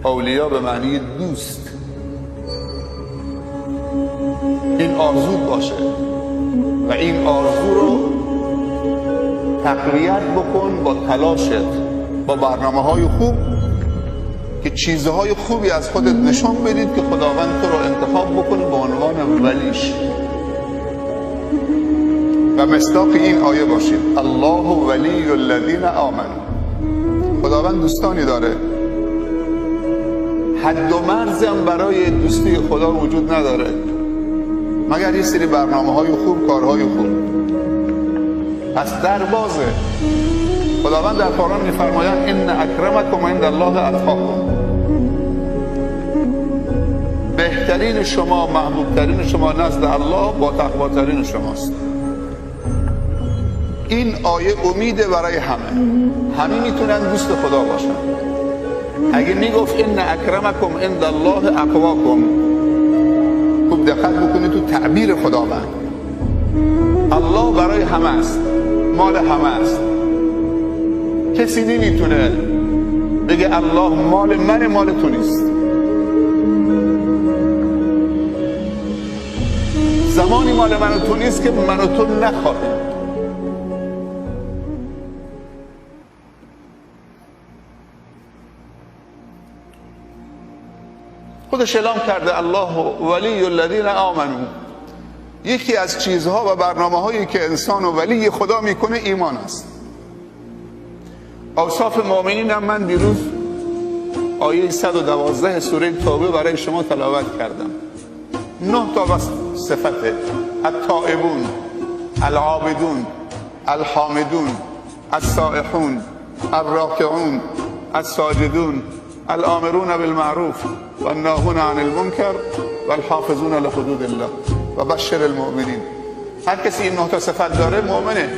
اولیا به معنی دوست. این آرزو باشه و این آرزو رو تقویت بکن با تلاشت، با برنامه‌های خوب که چیزهای خوبی از خودت نشان بدید که خداوند تو رو انتخاب بکنه به عنوان ولیش. و مصداق این آیه باشید الله ولی الذین آمنوا. خداوند دوستانی داره، حد و مرزی هم برای دوستی خدا وجود نداره مگر یه سری برنامه‌های خوب، کارهای خوب. پس در بازه. خداوند در قرآن می‌فرماید ان اکرمکم عند الله اتقاکم. بهترین شما، محبوبترین شما نزد الله با تقواترین شماست. این آیه امیده برای همه میتونن دوست خدا باشن. اگه میگفت ان اکرمکم عند الله اتقاکم، خوب دقت بکنید تو تعبیر خداوند. الله برای همه است، مال همه است. کسی نمیتونه بگه الله مال من، مال تو نیست. زمانی مال من و تو نیست که من و تو نخواهیم. خودش اعلام کرده الله ولی الذین آمنوا. یکی از چیزها و برنامه‌هایی که انسان و ولی خدا میکنه ایمان است. اوصاف مؤمنین هم من دیروز آیه 112 سوره توبه برای شما تلاوت کردم. 9 تا صفته: التائبون، العابدون، الحامدون، السائحون، الراکعون، الساجدون، الآمرون بالمعروف والناهون عن المنکر والحافظون لحدود الله و بشر المؤمنین. هر کسی این 9 تا صفت داره مؤمنه.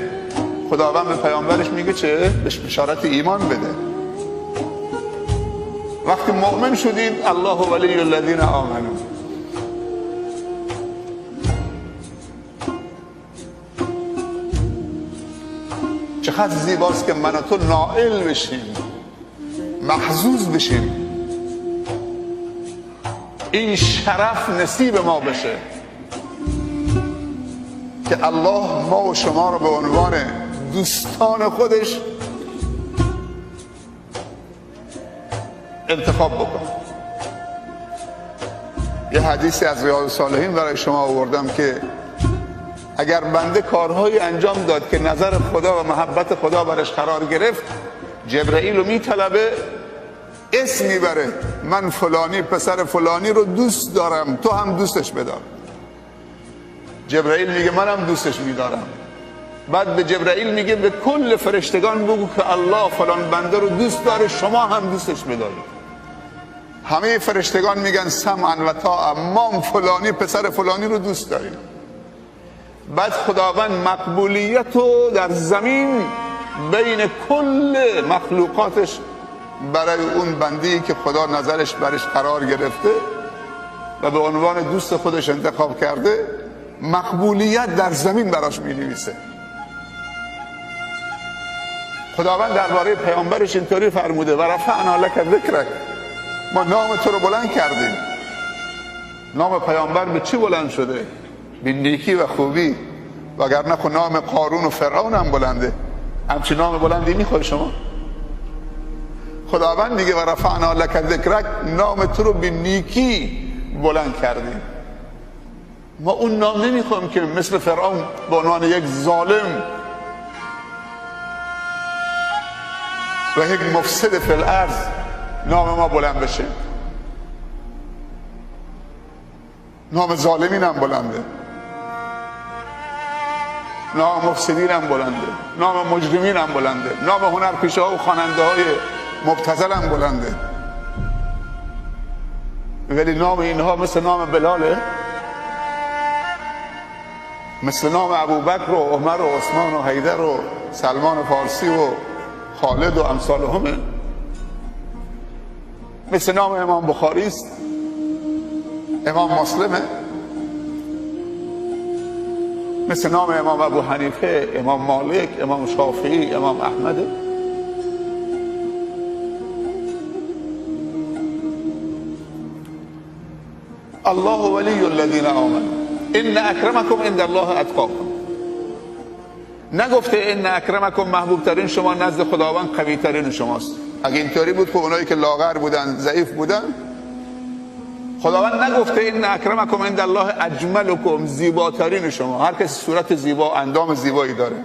خداوند به پیامبرش میگه چه؟ بهش بشارت ایمان بده. وقتی مؤمن شدید الله ولی الذین آمنوا. چقدر زیباست که من و تو نائل بشیم، محظوظ بشیم، این شرف نصیب ما بشه که الله ما و شما رو به عنوان دوستان خودش انتخاب بکنه. یه حدیثی از ریاض الصالحین برای شما آوردم که اگر بنده کارهایی انجام داد که نظر خدا و محبت خدا برش قرار گرفت، جبرئیل رو میطلبه، اسم میبره، من فلانی پسر فلانی رو دوست دارم، تو هم دوستش بدار. جبرئیل میگه منم دوستش میدارم. بعد به جبرئیل میگه به کل فرشتگان بگو که الله فلان بنده رو دوست داره، شما هم دوستش بدارید. همه فرشتگان میگن سمعا و طاعا، ما فلانی پسر فلانی رو دوست داریم. بعد خداوند مقبولیت رو در زمین بین کل مخلوقاتش برای اون بندی که خدا نظرش برش قرار گرفته و به عنوان دوست خودش انتخاب کرده، مقبولیت در زمین براش می نویسه. خداوند درباره پیامبرش اینطوری فرموده و رفعنا لک ذکرک، ما نام تو رو بلند کردیم. نام پیامبر به چی بلند شده؟ به نیکی و خوبی. وگرنه خود نام قارون و فرعون هم بلنده. همچین نام بلندی میخوای شما؟ خداوند میگه و رفعنا لک ذکرک، نام تو رو به نیکی بلند کردیم. ما اون نام نمیخوایم که مثل فرعون به عنوان یک ظالم و یک مفسد فی الارض نام ما بلند بشه. نام ظالمین هم بلنده، نام مفسدین هم بلنده، نام مجرمین هم بلنده، نام هنرپیشه ها و خواننده های مبتذل هم بلنده. ولی نام اینها مثل نام بلاله، مثل نام ابوبکر و عمر و عثمان و حیدر و سلمان فارسی و خالد و امثالهمه. مثل نام امام بخاری است، امام مسلمه، مثل نام امام ابو حنیفه، امام مالک، امام شافعی، امام احمد. الله ولی الذین آمنوا ان اکرمکم عند الله اتقاکم. نگفته ان اکرمکم محبوب ترین شما نزد خداوند قوی ترین شماست. اگه اینطوری بود که اونایی که لاغر بودن ضعیف بودن، خداوند نگفته ان اکرمکم عند الله اجملکم زیباترین شما. هر کسی صورت زیبا اندام زیبایی داره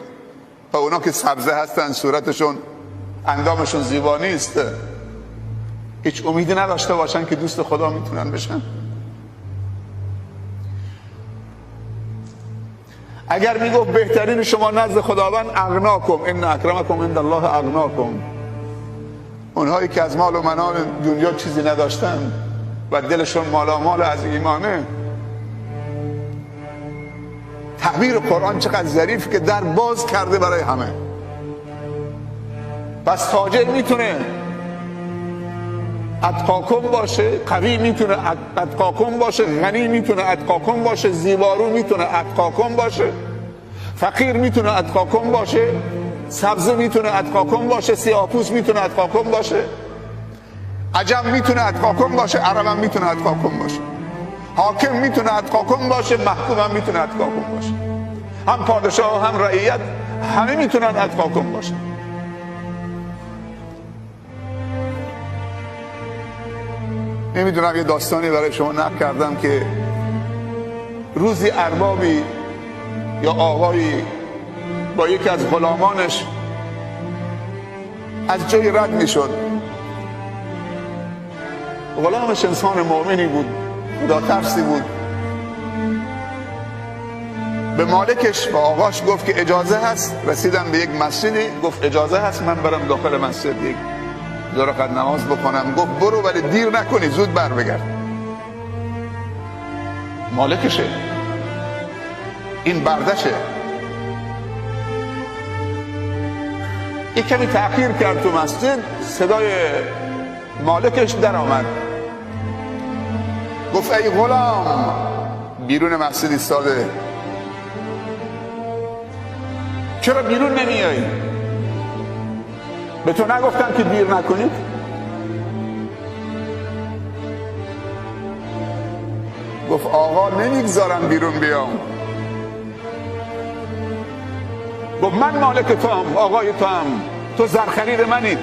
و اونا که سبزه هستن صورتشون اندامشون زیبا نیست، هیچ امیدی نداشته باشن که دوست خدا میتونن بشن. اگر میگفت بهترین شما نزد خداوند اغناکم ان اکرمکم عند الله اغناکم، اونهایی که از مال و منال دنیا چیزی نداشتن و دلشون مالامال از ایمانه. تعبیر قرآن چقدر ظریف که در باز کرده برای همه. پس تاجر میتونه اتقاکم باشه، قوی میتونه اتقاکم باشه، غنی میتونه اتقاکم باشه، زیبارو میتونه اتقاکم باشه، فقیر میتونه اتقاکم باشه، سبزه میتونه اتقاکم باشه، سیاه‌پوست میتونه اتقاکم باشه، عجم میتونه اتقاکم باشه، عربم میتونه اتقاکم باشه، حاکم میتونه اتقاکم باشه، محکوم هم میتونه اتقاکم باشه، هم پادشاه هم رعیت همه میتونن اتقاکم باشه. نمیدونم یه داستانی برای شما نقل کردم که روزی اربابی یا آقایی با یکی از غلامانش از جای رد میشد. غلامش انسان مؤمنی بود، خدا ترسی بود. به مالکش و آقاش گفت که اجازه هست، رسیدم به یک مسجدی، گفت اجازه هست من برم داخل مسجد یک دو رکعت نماز بکنم. گفت برو ولی دیر نکنی، زود بر بگرد. مالکشه، این بردشه. یک کمی تأخیر کرد تو مسجد، صدای مالکش در آمد. گفت ای غلام، بیرون مسجد ایستاده، چرا بیرون نمیایی؟ به تو نگفتم که دیر نکنید؟ گفت آقا نمیگذارم بیرون بیام. گفت من مالک تو هم، آقای تو هم، تو زرخرید منید،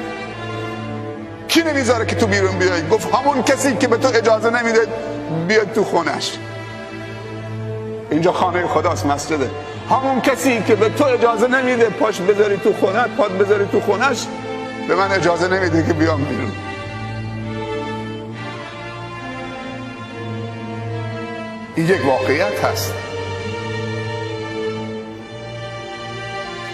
کی نمیذاره که تو بیرون بیایی؟ گفت همون کسی که به تو اجازه نمیده بیاد تو خونش. اینجا خانه خداست، مسجده. همون کسی که به تو اجازه نمیده پاش بذاری تو خونت، پات بذاری تو خونش، به من اجازه نمیده که بیام بیرون. این یک واقعیت هست.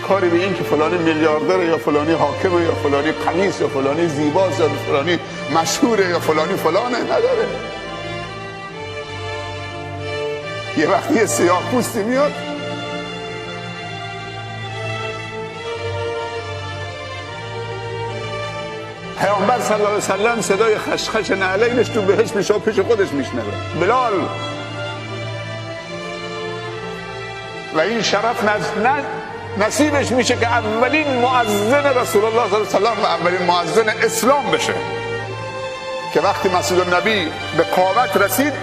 کاری به این که فلانی میلیاردره یا فلانی حاکمه یا فلانی قمیص یا فلانی زیباست یا فلانی مشهوره یا فلانی فلانه نداره. یه وقتی یه سیاه پوستی میاد پیامبر صلی الله علیه وسلم صدای خشخش نعلینش تو بهشت میشه پیش خودش میشنوه، بلال. و این شرف نصیبش میشه که اولین مؤذن رسول الله صلی الله علیه وسلم و اولین مؤذن اسلام بشه. که وقتی مسجد النبی به قامت رسید،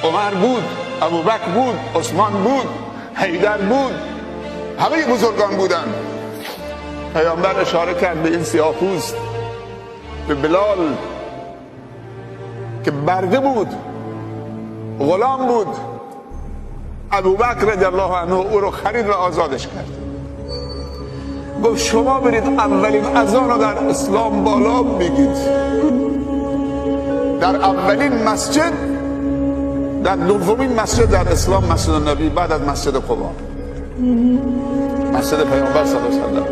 عمر بود، ابوبکر بود، عثمان بود، حیدر بود، همه بزرگان بودن. پیامبر اشاره کرد به این سیاه‌پوست، به بلال که برده بود، غلام بود. ابوبکر رضی الله عنه او رو خرید و آزادش کرد. گفت شما برید اولین اذان رو در اسلام بالا بگید، در اولین مسجد، در دومین مسجد در اسلام مسجد النبی، بعد از مسجد قبا، مسجد پیامبر صلی الله علیه وسلم.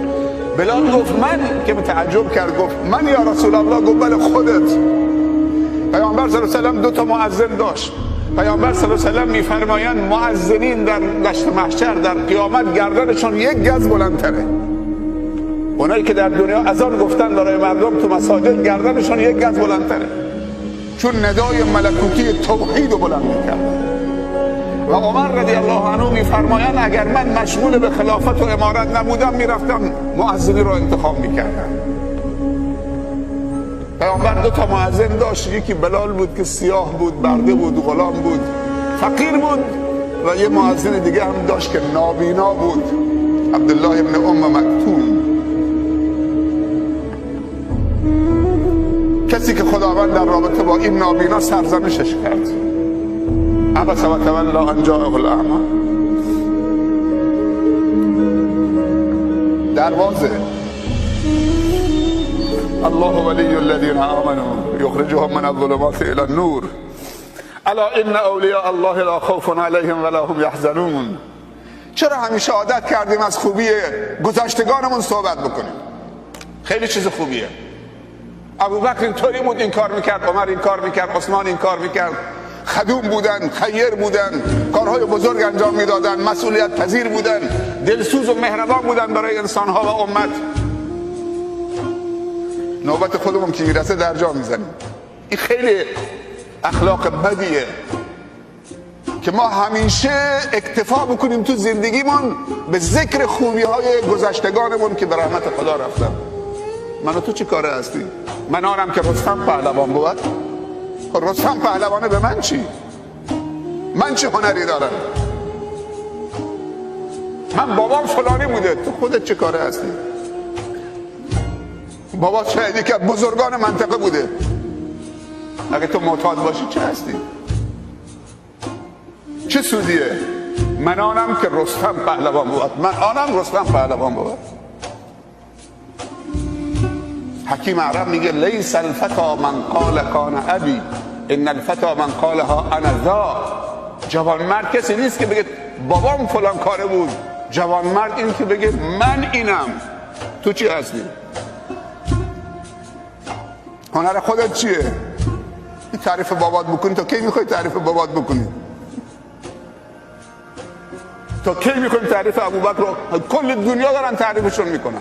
بلال گفت من، که متعجب کرد، گفت من یا رسول الله؟ گفت بله خودت. پیامبر صلی الله علیه وسلم 2 مؤذن داشت. پیامبر صلی الله علیه وسلم میفرمایند مؤذنین در دشت محشر در قیامت گردنشون 1 گز بلندتره. اونایی که در دنیا اذان گفتن برای مردم تو مساجد گردنشون 1 گز بلندتره، چون ندای ملکوتی توحید رو بلند میکردن. و عمر رضی الله عنه میفرمایند اگر من مشغول به خلافت و امارت نبودم میرفتم مؤذنی رو انتخاب میکردم. پیامبر 2 تا مؤذن داشت، یکی بلال بود که سیاه بود، برده بود، غلام بود، فقیر بود، و یه مؤذن دیگه هم داشت که نابینا بود، عبدالله ابن مکتوم. کسی که خداوند در رابطه با این نابینا سرزنشش کرد، عبس و تولی ان جاءه الاعمی. دروازه الله ولی الذین آمنوا یخرجهم من الظلمات الی النور الا ان اولیاء الله لا خوف علیهم ولا هم یحزنون. چرا همیشه عادت کردیم از خوبی گذشتگانمون صحبت بکنیم؟ خیلی چیز خوبیه. ابوبکر اینطوری بود، این کار میکرد، عمر این کار میکرد، عثمان این کار میکرد، خدوم بودن، خیر بودن، کارهای بزرگ انجام میدادن، مسئولیت پذیر بودن، دلسوز و مهربان بودن برای انسانها و امت. نوبت خودمون که میرسه در جا میزنیم. این خیلی اخلاق بدیه که ما همیشه اکتفا بکنیم تو زندگیمون به ذکر خوبی های گذشتگانمون که به رحمت خدا رفتن. من و تو چی کاره هستی؟ من آنم که رستم پهلوان بود. رستم پهلوانه، به من چی؟ من چه هنری دارم؟ من بابام فلانی بوده، تو خودت چه کاره هستی؟ بابا شاید یکی از بزرگان منطقه بوده، اگه تو معتاد باشی چه هستی؟ چه سودیه؟ من آنم که رستم پهلوان بود. من آنم رستم پهلوان بود. حکیم عرب میگه لیس الفتا من قال کان ابی ان الفتا من قالها انا ذا. جوانمرد کسی نیست که بگه بابام فلان کاره بود. جوانمرد این که بگه من اینم. تو چی هستی؟ هنر خودت چیه؟ تعریف بابات بکنی. تا کی میخوای تعریف بابات بکنی؟ تا کی میخوای تعریف ابوبکر رو؟ کل دنیا دارن تعریفشون میکنن.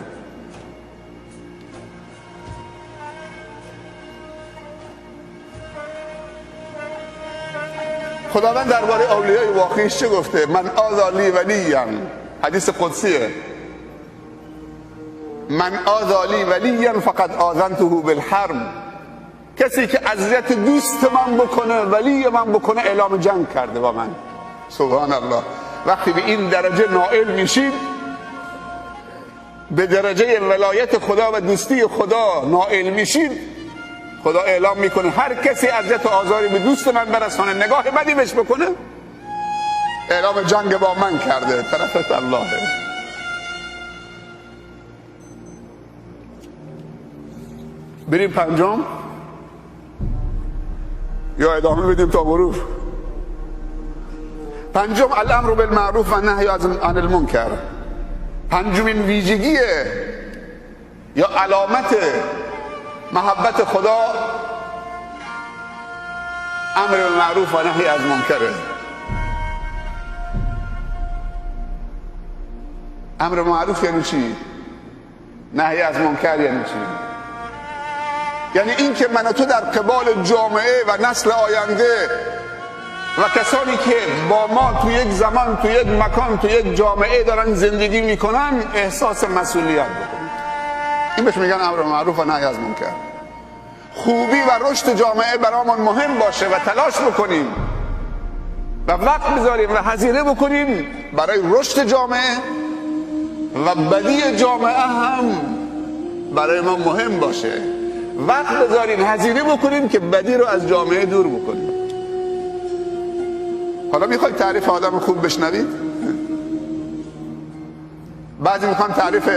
خداوند درباره اولیای واقعیش چه گفته؟ من آذالی ولیم. حدیث قدسیه. من آذالی ولیم فقط آذنته بالحرب. کسی که اذیت دوست من بکنه، ولی من بکنه، اعلام جنگ کرده با من. سبحان الله. وقتی به این درجه نائل میشید، به درجه ولایت خدا و دوستی خدا نائل میشید، خدا اعلام میکنه هر کسی اذیت و آزاری به دوست من برسانه، نگاه بدی بهش بکنه، اعلام جنگ با من کرده. طرفت اللهه. بریم پنجم یا ادامه بدیم تا غروب؟ پنجم الامر بالمعروف و نهی عن المنکر. پنجمین ویژگیه یا علامت محبت خدا امر بالمعروف و نهی از منکره. امر معروف یعنی چی؟ نهی از منکر یعنی چی؟ یعنی این که من و تو در قبال جامعه و نسل آینده و کسانی که با ما تو یک زمان، تو یک مکان، تو یک جامعه دارن زندگی میکنن احساس مسئولیت بکنیم. این بهش میگن امر معروف و نهی از منکر. خوبی و رشد جامعه برامون مهم باشه و تلاش بکنیم و وقت بذاریم و هزینه بکنیم برای رشد جامعه و بدی جامعه هم برای ما مهم باشه. وقت بذاریم، هزینه بکنیم که بدی رو از جامعه دور بکنیم. حالا میخواید تعریف آدم خوب بشنوید؟ بعضی میخوان تعریف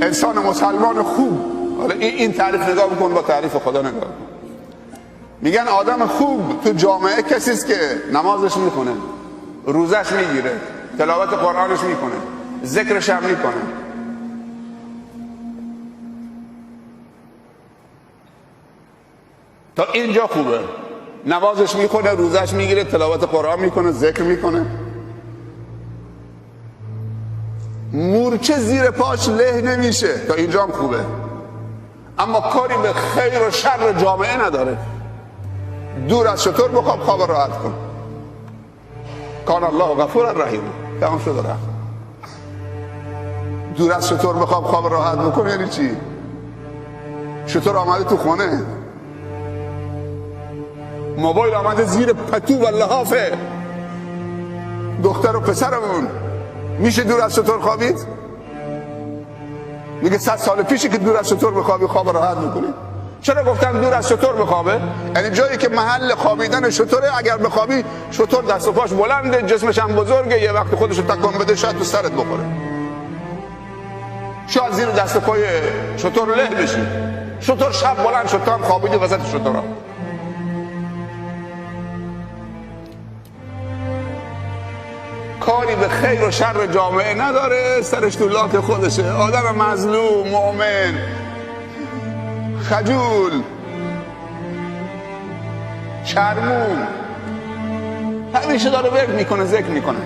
انسان مسلمان خوب. حالا این تعریف نگاه بکن با تعریف خدا نگاه بکن. میگن آدم خوب تو جامعه کسی است که نمازش میکنه، روزش میگیره، تلاوت قرآنش میکنه، ذکرش هم میکنه. تا اینجا خوبه. نمازش میکنه، روزش میگیره، تلاوت قرآن میکنه، ذکر میکنه. مورچه زیر پاش له نمیشه. تا اینجا هم خوبه. اما کاری به خیر و شر جامعه نداره. دور از شطور بخواب خواب راحت کن. کان الله غفور الرحیم. تمام شد رفت. دور از شطور بخواب خواب راحت بکن یعنی چی؟ شطور آمده تو خونه، موبایل آمده زیر پتو و لحافه دختر و پسرمون. میشه دور از شطور خوابید؟ میگه 100 سال پیشی که دور از شطور بخوابی خواب راحت میکنی. چرا گفتم دور از شطور بخوابه؟ یعنی جایی که محل خوابیدن شطوره، اگر بخوابی شطور دست و پاش بلنده، جسمش هم بزرگه، یه وقت خودش رو تکان بده شاید تو سرت بخوره، شاید زیر دست و پای شطور له بشی. شطور شب بلند شد، هم خوابیدی وسط شطورها. کاری به خیر و شر جامعه نداره، سرش تو لاک خودشه. آدم مظلوم، مؤمن، خجول، شرمون، همیشه داره ورد میکنه، ذکر میکنه.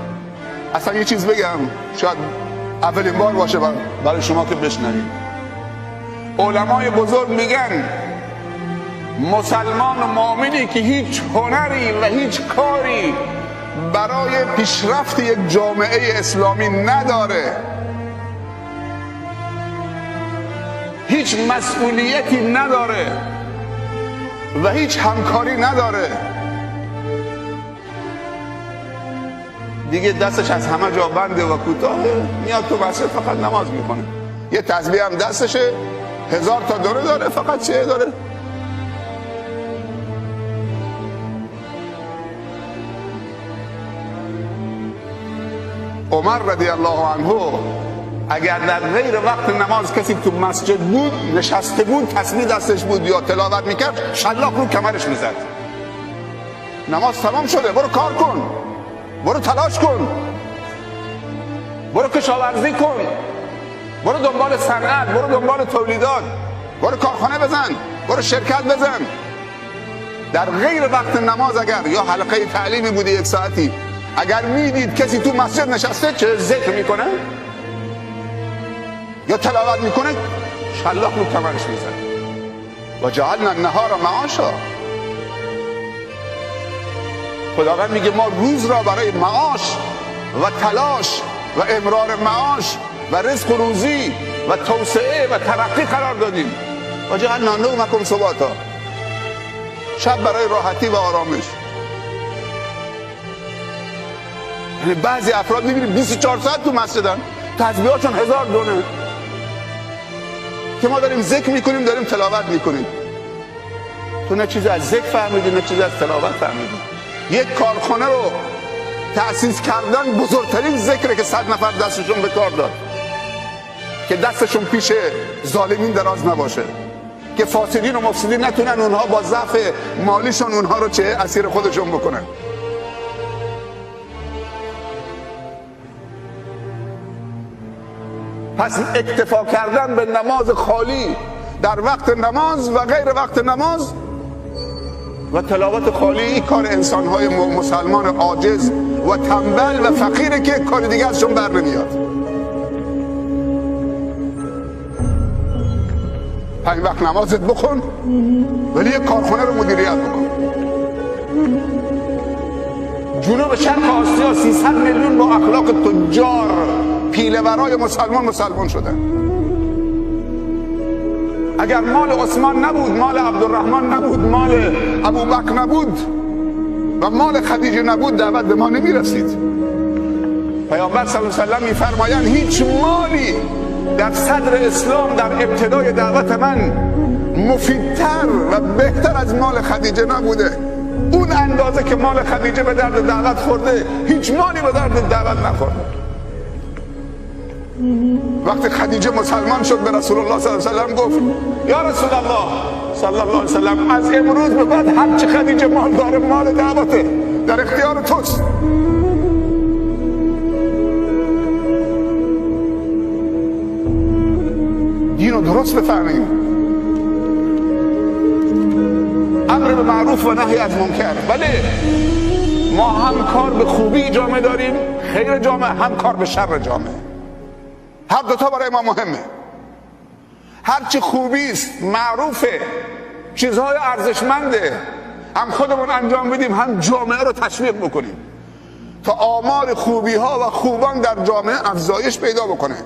اصلا یه چیز بگم، شاید اولین بار باشه برای شما که بشنوید. علمای بزرگ میگن مسلمان و مؤمنی که هیچ هنری و هیچ کاری برای پیشرفت یک جامعه اسلامی نداره، هیچ مسئولیتی نداره و هیچ همکاری نداره، دیگه دستش از همه جا بنده و کوتاهه، میاد تو مسجد فقط نماز میکنه، یه تسبیح هم دستشه، 1000 تا دوره داره، فقط چه داره؟ عمر رضی الله عنه اگر در غیر وقت نماز کسی تو مسجد بود، نشسته بود، تسبیح دستش بود یا تلاوت میکرد، شلاق رو کمرش میزد. نماز تمام شده، برو کار کن، برو تلاش کن، برو کشاورزی کن، برو دنبال صنعت، برو دنبال تولیدات، برو کارخانه بزن، برو شرکت بزن. در غیر وقت نماز اگر یا حلقه تعلیمی بوده 1 ساعتی، اگر میدید کسی تو مسجد نشسته چه ذکر میکنه یا تلاوت میکنه، شلاق رو کمرش میزن. و جعلنا النهار معاشا. خداوند میگه ما روز را برای معاش و تلاش و امرار معاش و رزق و روزی و توسعه و ترقی قرار دادیم. و جعلنا نومکم سباتا. شب برای راحتی و آرامش. یعنی بعضی افراد میبینید 24 ساعت تو مسجدن، تسبیحاتشون 1000 دونه، که ما داریم ذکر میکنیم، داریم تلاوت میکنیم. تو نه چیز از ذکر فهمیدی نه چیز از تلاوت فهمیدی. یک کارخانه رو تأسیس کردن بزرگترین ذکره که 100 نفر دستشون به کار داد، که دستشون پیش ظالمین دراز نباشه، که فاسدین و مفسدین نتونن اونها با ضعف مالیشون اونها رو چه اسیر خودشون بکنن. پس اکتفا کردن به نماز خالی در وقت نماز و غیر وقت نماز و تلاوت خالی، این کار انسان‌های مسلمان عاجز و تنبل و فقیره که کار دیگه ازشون بر نمیاد. 5 وقت نمازت بخون، ولی یک کارخانه رو مدیریت بکن. جنوب شرق آسیا 300 میلیون با اخلاق تجار پیله‌ورای مسلمان شدن. اگر مال عثمان نبود، مال عبدالرحمن نبود، مال ابوبکر نبود و مال خدیجه نبود، دعوت به ما نمیرسید. پیامبر صلی الله علیه و سلم میفرمایند هیچ مالی در صدر اسلام در ابتدای دعوت من مفیدتر و بهتر از مال خدیجه نبوده. اون اندازه که مال خدیجه به درد دعوت خورده، هیچ مالی به درد دعوت نخورده. وقتی خدیجه مسلمان شد به رسول الله صلی الله علیه و سلم گفت یا رسول الله صلی الله علیه و سلم، از امروز به بعد هر چی خدیجه مال داره مال دعوته، در اختیار توست. دین رو درست بفهمیم. امر به معروف و نهی از منکر. بله، ما هم کار به خوبی جامعه داریم، خیر جامعه، هم کار به شر جامعه. هر دوتا برای ما مهمه. هرچی خوبی است، معروفه، چیزهای ارزشمنده، هم خودمون انجام بدیم، هم جامعه رو تشویق بکنیم تا آمار خوبی ها و خوبان در جامعه افزایش پیدا بکنه.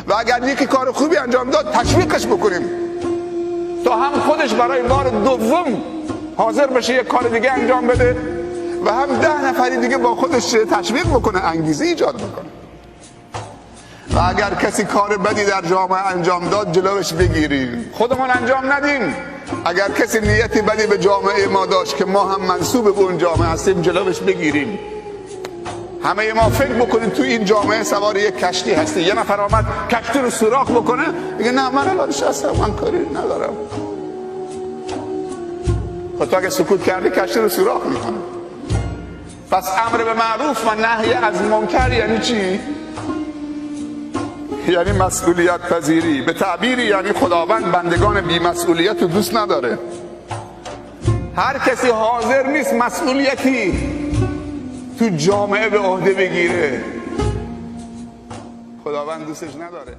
و اگر یکی کار خوبی انجام داد، تشویقش بکنیم تا هم خودش برای بار دوم حاضر بشه یک کار دیگه انجام بده و هم 10 نفری دیگه با خودش تشویق بکنه، انگیزه ایجاد بکنه. و اگر کسی کار بدی در جامعه انجام داد جلوش بگیریم، خودمون انجام ندیم. اگر کسی نیتی بدی به جامعه ما داشت که ما هم منسوب به اون جامعه هستیم جلوش بگیریم. همه ما فکر بکنیم تو این جامعه سوار یک کشتی هستی، یه نفر آمد کشتی رو سوراخ بکنه میگه نه من الان نشستم من کاری ندارم. خب تو اگه سکوت کردی کشتی رو سوراخ میکنه. پس امر به معروف و نهی از منکر یعنی چی؟ یعنی مسئولیت پذیری. به تعبیری یعنی خداوند بندگان بی مسئولیت رو دوست نداره. هر کسی حاضر نیست مسئولیتی تو جامعه به عهده بگیره خداوند دوستش نداره.